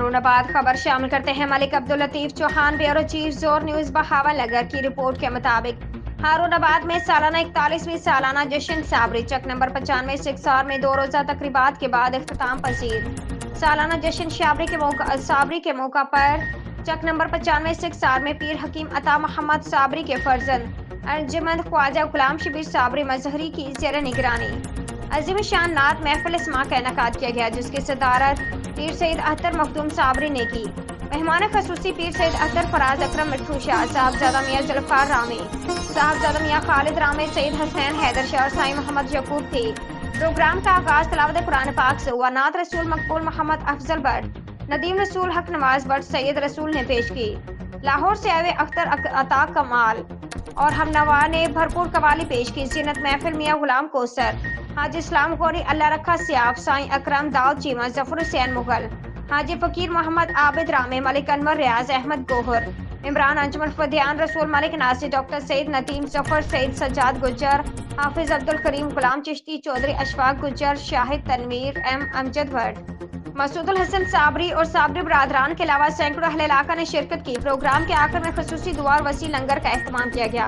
ہارون آباد خبر شامل کرتے ہیں۔ ملک عبداللطیف چوہان بیورو چیف زور نیوز بہاول نگر کی رپورٹ کے مطابق ہارون آباد میں سالانہ 41ویں سالانہ جشن صابری چک نمبر 95 سکسار میں 2 روزہ تقریبات کے بعد اختتام پذیر۔ سالانہ جشن صابری کے موقع پر چک نمبر 95 سکسار میں پیر حکیم عطا محمد صابری کے فرزند ارجمند خواجہ غلام شبیر صابری مظہری کی زیر نگرانی عظیم شان نعت محفل اسماع کا انعقاد کیا گیا، جس کی صدارت پیر سید اختر مخدوم صابری نے کی۔ مہمان خصوصی پیر سید اختر فراز اکرم مٹھو شاہ، صاحبزادہ میاں ذوالفقار رامی، صاحبزادہ میاں خالد رامی، سید حسین حیدر شاہ اور سائیں محمد یعقوب تھی۔ پروگرام کا آغاز تلاوت قرآن پاک سے ہوا۔ نعت رسول مقبول محمد افضل بٹ، ندیم رسول حق نواز بٹ، سید رسول نے پیش کی۔ لاہور سے آئے اختر عطا کمال اور ہم نوا نے بھرپور قوالی پیش کی۔ زینت محفل میاں غلام کوثر، حاجی اسلام غوری، اللہ رکھا سیاف، سائیں اکرم داؤد چیمہ، ظفر حسین مغل، حاجی فقیر محمد عابد رامی، ملک انور ریاض، احمد گوہر، عمران انجمن فدیان، رسول ملک ناصر، ڈاکٹر سید ندیم ظفر، سید سجاد گجر، حافظ عبدالکریم غلام چشتی، چودھری اشفاق گجر، شاہد تنویر، ایم امجد بٹ، مسعود الحسن صابری اور صابری برادران کے علاوہ سینکڑوں اہل علاقہ نے شرکت کی۔ پروگرام کے آخر میں خصوصی دعا اور وسیع لنگر کا اہتمام کیا گیا۔